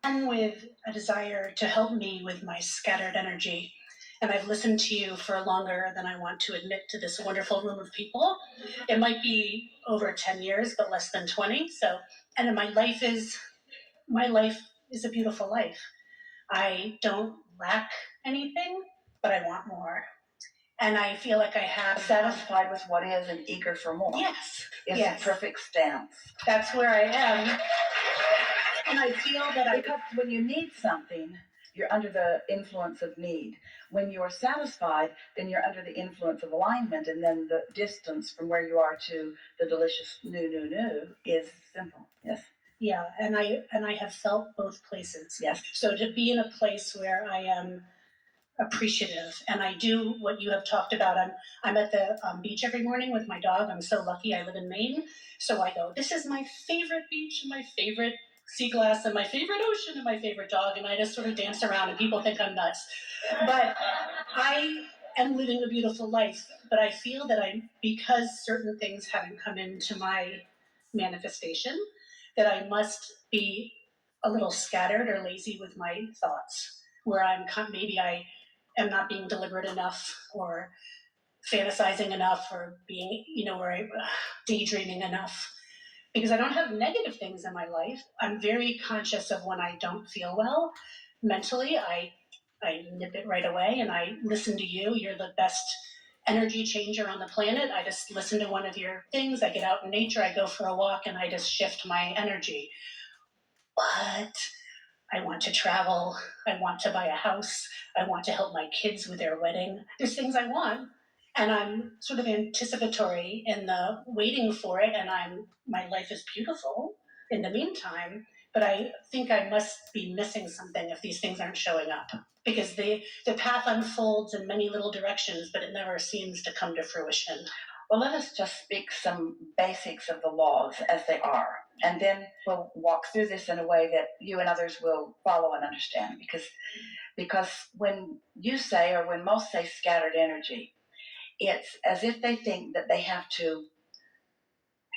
and with a desire to help me with my scattered energy. And I've listened to you for longer than I want to admit to this wonderful room of people. It might be over 10 years, but less than 20. And my life is a beautiful life. I don't lack anything, but I want more. And I feel like I have satisfied with what is and eager for more. Yes. It's a perfect stance. That's where I am. And I feel that because when you need something, you're under the influence of need. When you're satisfied, then you're under the influence of alignment, and then the distance from where you are to the delicious new is simple. Yes. Yeah, and I have felt both places. Yes. So to be in a place where I am appreciative, and I do what you have talked about. I'm at the beach every morning with my dog. I'm so lucky. I live in Maine, so I go, this is my favorite beach and my favorite sea glass and my favorite ocean and my favorite dog, and I just sort of dance around and people think I'm nuts. But I am living a beautiful life, but I feel that because certain things haven't come into my manifestation, that I must be a little scattered or lazy with my thoughts, where maybe I am not being deliberate enough or fantasizing enough or being, daydreaming enough. Because I don't have negative things in my life. I'm very conscious of when I don't feel well mentally. I nip it right away, and I listen to you. You're the best energy changer on the planet. I just listen to one of your things. I get out in nature. I go for a walk, and I just shift my energy. But I want to travel. I want to buy a house. I want to help my kids with their wedding. There's things I want, and I'm sort of anticipatory in the waiting for it, and my life is beautiful in the meantime, but I think I must be missing something if these things aren't showing up, because the path unfolds in many little directions, but it never seems to come to fruition. Well, let us just speak some basics of the laws as they are, and then we'll walk through this in a way that you and others will follow and understand, because when you say, or when most say scattered energy, it's as if they think that they have to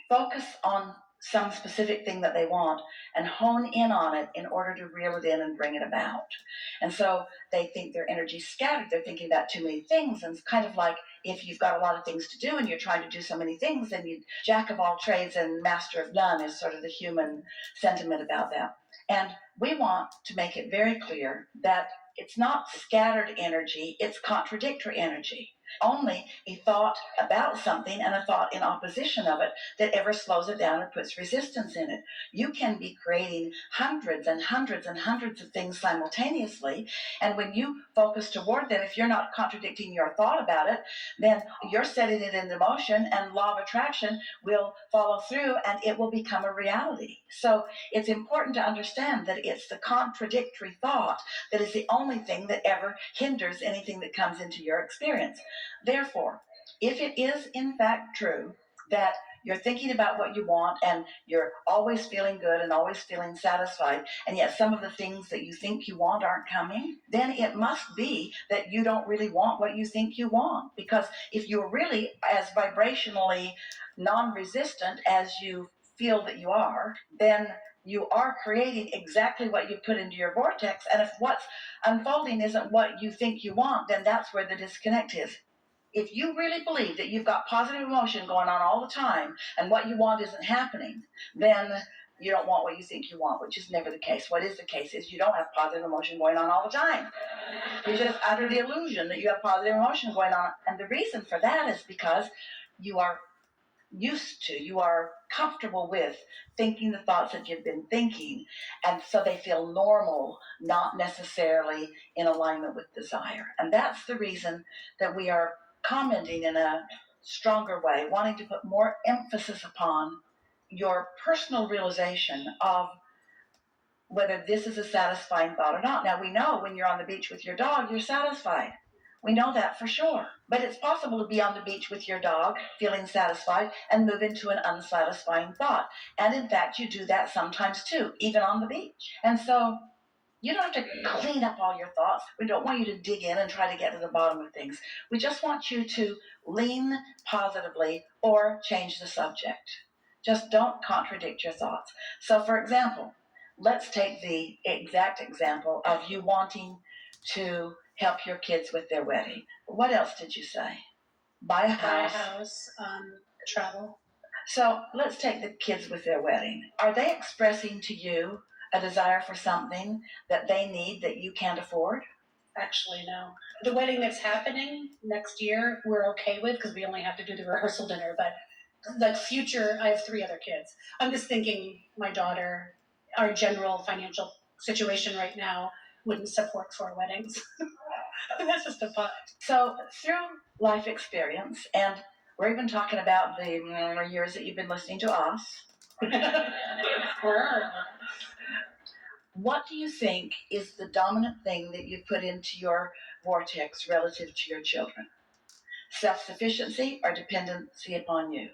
focus on some specific thing that they want and hone in on it in order to reel it in and bring it about. And so they think their energy's scattered. They're thinking about too many things, and it's kind of like if you've got a lot of things to do and you're trying to do so many things, then you jack of all trades and master of none is sort of the human sentiment about that. And we want to make it very clear that it's not scattered energy, it's contradictory energy. Only a thought about something and a thought in opposition of it that ever slows it down or puts resistance in it. You can be creating hundreds and hundreds and hundreds of things simultaneously, and when you focus toward them, if you're not contradicting your thought about it, then you're setting it into motion, and law of attraction will follow through and it will become a reality. So it's important to understand that it's the contradictory thought that is the only thing that ever hinders anything that comes into your experience. Therefore, if it is in fact true that you're thinking about what you want and you're always feeling good and always feeling satisfied, and yet some of the things that you think you want aren't coming, then it must be that you don't really want what you think you want. Because if you're really as vibrationally non-resistant as you feel that you are, then you are creating exactly what you put into your vortex. And if what's unfolding isn't what you think you want, then that's where the disconnect is. If you really believe that you've got positive emotion going on all the time and what you want isn't happening, then you don't want what you think you want, which is never the case. What is the case is you don't have positive emotion going on all the time. You're just under the illusion that you have positive emotion going on. And the reason for that is because you are you are comfortable with thinking the thoughts that you've been thinking, and so they feel normal, not necessarily in alignment with desire. And that's the reason that we are commenting in a stronger way, wanting to put more emphasis upon your personal realization of whether this is a satisfying thought or not. Now, we know when you're on the beach with your dog, you're satisfied. We know that for sure. But it's possible to be on the beach with your dog, feeling satisfied, and move into an unsatisfying thought. And in fact, you do that sometimes too, even on the beach. And so you don't have to clean up all your thoughts. We don't want you to dig in and try to get to the bottom of things. We just want you to lean positively or change the subject. Just don't contradict your thoughts. So, for example, let's take the exact example of you wanting to help your kids with their wedding. What else did you say? Buy a house. Travel. So let's take the kids with their wedding. Are they expressing to you a desire for something that they need that you can't afford? Actually, no. The wedding that's happening next year, we're okay with because we only have to do the rehearsal dinner. But the future, I have 3 other kids. I'm just thinking my daughter, our general financial situation right now wouldn't support 4 weddings. That's just a thought. So through life experience, and we're even talking about the years that you've been listening to us, what do you think is the dominant thing that you put into your vortex relative to your children? Self-sufficiency or dependency upon you?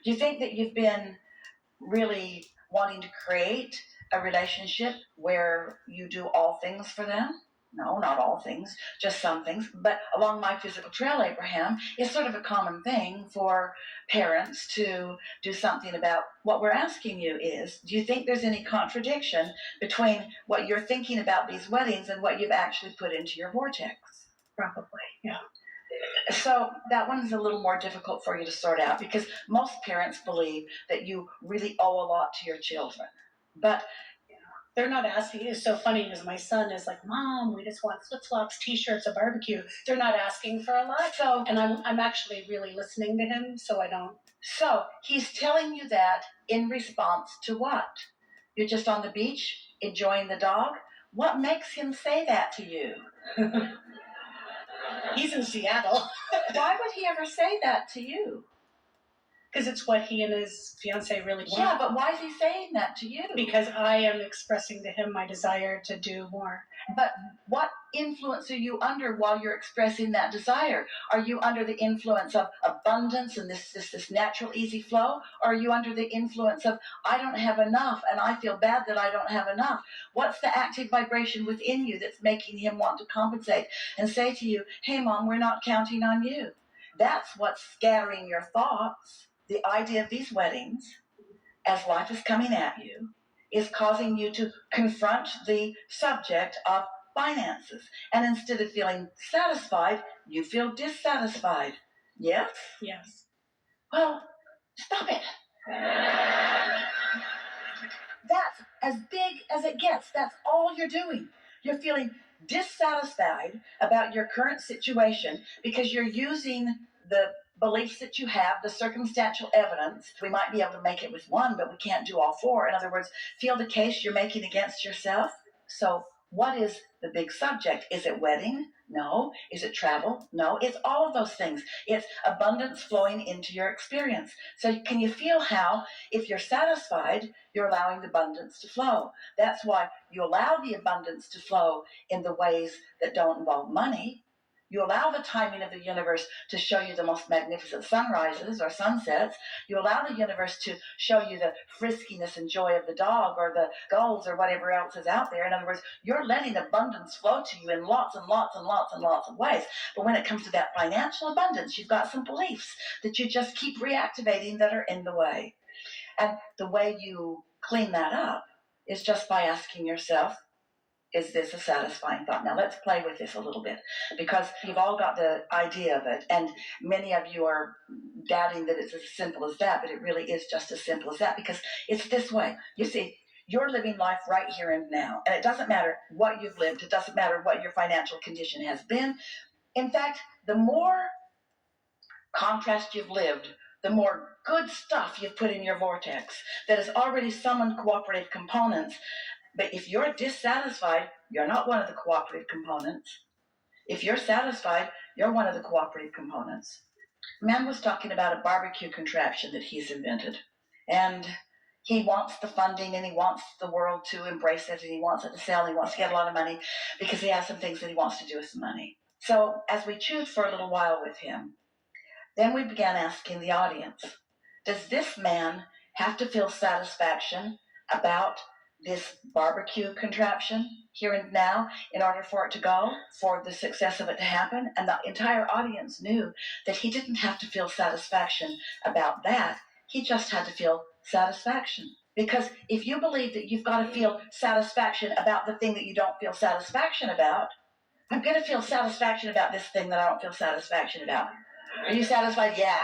Do you think that you've been really wanting to create a relationship where you do all things for them? No, not all things, just some things. But along my physical trail, Abraham, it's sort of a common thing for parents to do something about what we're asking you is, do you think there's any contradiction between what you're thinking about these weddings and what you've actually put into your vortex? Probably, yeah. So that one's a little more difficult for you to sort out because most parents believe that you really owe a lot to your children. But they're not asking. It's so funny because my son is like, Mom, we just want flip-flops, t-shirts, a barbecue. They're not asking for a lot. So, and I'm actually really listening to him, so I don't. So he's telling you that in response to what? You're just on the beach enjoying the dog? What makes him say that to you? He's in Seattle. Why would he ever say that to you? Because it's what he and his fiance really want. Yeah, but why is he saying that to you? Because I am expressing to him my desire to do more. But what influence are you under while you're expressing that desire? Are you under the influence of abundance and this natural easy flow? Or are you under the influence of, I don't have enough and I feel bad that I don't have enough? What's the active vibration within you that's making him want to compensate and say to you, hey, Mom, we're not counting on you? That's what's scattering your thoughts. The idea of these weddings, as life is coming at you, is causing you to confront the subject of finances. And instead of feeling satisfied, you feel dissatisfied. Yes? Yes. Well, stop it. That's as big as it gets. That's all you're doing. You're feeling dissatisfied about your current situation because you're using the beliefs that you have, the circumstantial evidence. We might be able to make it with one, but we can't do all 4. In other words, feel the case you're making against yourself. So what is the big subject? Is it wedding? No. Is it travel? No. It's all of those things. It's abundance flowing into your experience. So can you feel how, if you're satisfied, you're allowing the abundance to flow? That's why you allow the abundance to flow in the ways that don't involve money. You allow the timing of the universe to show you the most magnificent sunrises or sunsets. You allow the universe to show you the friskiness and joy of the dog or the gulls or whatever else is out there. In other words, you're letting abundance flow to you in lots and lots and lots and lots of ways. But when it comes to that financial abundance, you've got some beliefs that you just keep reactivating that are in the way. And the way you clean that up is just by asking yourself, is this a satisfying thought? Now let's play with this a little bit because you've all got the idea of it and many of you are doubting that it's as simple as that, but it really is just as simple as that because it's this way. You see, you're living life right here and now, and it doesn't matter what you've lived. It doesn't matter what your financial condition has been. In fact, the more contrast you've lived, the more good stuff you've put in your vortex that has already summoned cooperative components. But if you're dissatisfied, you're not one of the cooperative components. If you're satisfied, you're one of the cooperative components. A man was talking about a barbecue contraption that he's invented. And he wants the funding and he wants the world to embrace it and he wants it to sell and he wants to get a lot of money because he has some things that he wants to do with some money. So as we chewed for a little while with him, then we began asking the audience, does this man have to feel satisfaction about this barbecue contraption here and now in order for it to go, for the success of it to happen? And the entire audience knew that he didn't have to feel satisfaction about that. He just had to feel satisfaction. Because if you believe that you've got to feel satisfaction about the thing that you don't feel satisfaction about, I'm going to feel satisfaction about this thing that I don't feel satisfaction about. Are you satisfied? Yeah,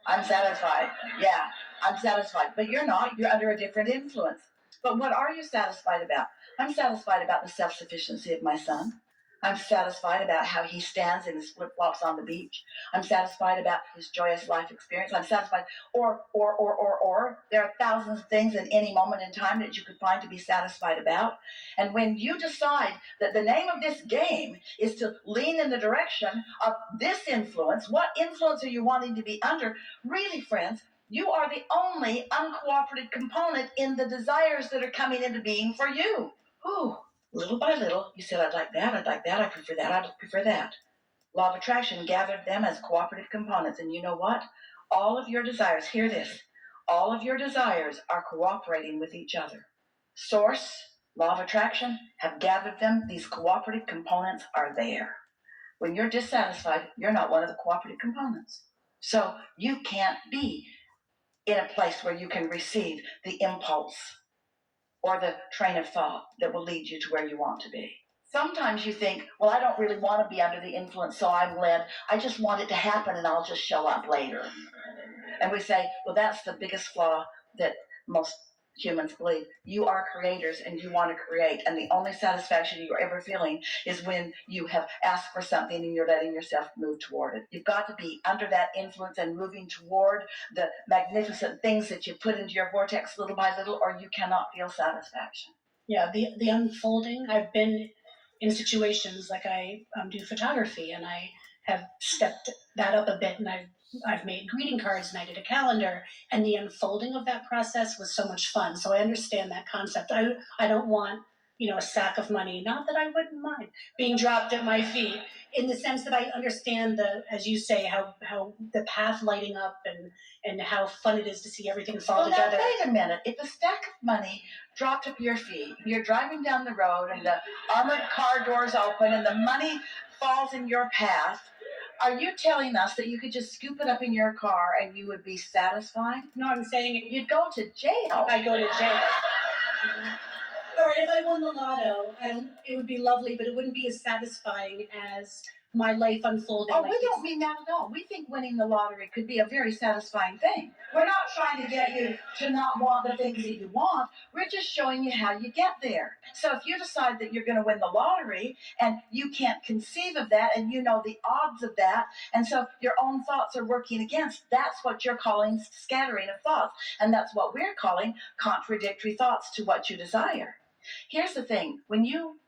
I'm satisfied. Yeah, I'm satisfied. But you're not. You're under a different influence. But what are you satisfied about? I'm satisfied about the self-sufficiency of my son. I'm satisfied about how he stands in his flip-flops on the beach. I'm satisfied about his joyous life experience. I'm satisfied. Or. There are thousands of things in any moment in time that you could find to be satisfied about. And when you decide that the name of this game is to lean in the direction of this influence, what influence are you wanting to be under? Really, friends, you are the only uncooperative component in the desires that are coming into being for you. Ooh, little by little, you said, I'd like that, I prefer that, I'd prefer that. Law of attraction gathered them as cooperative components. And you know what? All of your desires, hear this, all of your desires are cooperating with each other. Source, law of attraction, have gathered them. These cooperative components are there. When you're dissatisfied, you're not one of the cooperative components. So you can't be in a place where you can receive the impulse or the train of thought that will lead you to where you want to be. Sometimes you think, well, I don't really want to be under the influence, so I'm led. I just want it to happen and I'll just show up later. And we say, well, that's the biggest flaw that most humans believe. You are creators and you want to create. And the only satisfaction you're ever feeling is when you have asked for something and you're letting yourself move toward it. You've got to be under that influence and moving toward the magnificent things that you put into your vortex little by little, or you cannot feel satisfaction. Yeah, the unfolding. I've been in situations like I do photography, and I have stepped that up a bit, and I've made greeting cards and I did a calendar, and the unfolding of that process was so much fun. So I understand that concept. I don't want, a sack of money, not that I wouldn't mind, being dropped at my feet, in the sense that I understand as you say, how the path lighting up and how fun it is to see everything fall together. Now, wait a minute. If a stack of money dropped at your feet, you're driving down the road and the armored car doors open and the money falls in your path, are you telling us that you could just scoop it up in your car and you would be satisfied? No, I'm saying you'd go to jail. I go to jail. Or if I won the lotto, it would be lovely, but it wouldn't be as satisfying as my life unfolding. Oh, we don't mean that at all. We think winning the lottery could be a very satisfying thing. We're not trying to get you to not want the things that you want. We're just showing you how you get there. So if you decide that you're going to win the lottery and you can't conceive of that and you know the odds of that, and so your own thoughts are working against, that's what you're calling scattering of thoughts. And that's what we're calling contradictory thoughts to what you desire. Here's the thing. When you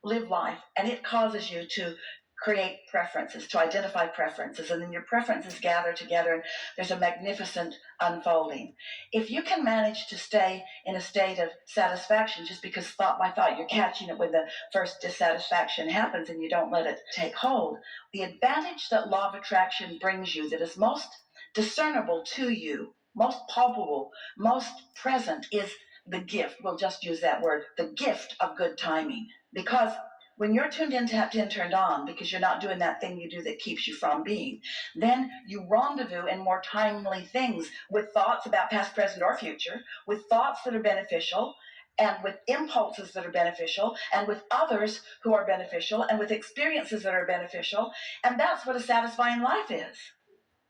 live life and it causes you to create preferences, to identify preferences, and then your preferences gather together and there's a magnificent unfolding. If you can manage to stay in a state of satisfaction just because thought by thought you're catching it when the first dissatisfaction happens and you don't let it take hold, the advantage that law of attraction brings you that is most discernible to you, most pulpable, most present is the gift. We'll just use that word, the gift of good timing. Because when you're tuned in, tapped in, turned on, because you're not doing that thing you do that keeps you from being, then you rendezvous in more timely things with thoughts about past, present, or future, with thoughts that are beneficial, and with impulses that are beneficial, and with others who are beneficial, and with experiences that are beneficial. And that's what a satisfying life is.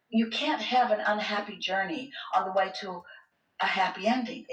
You can't have an unhappy journey on the way to a happy ending.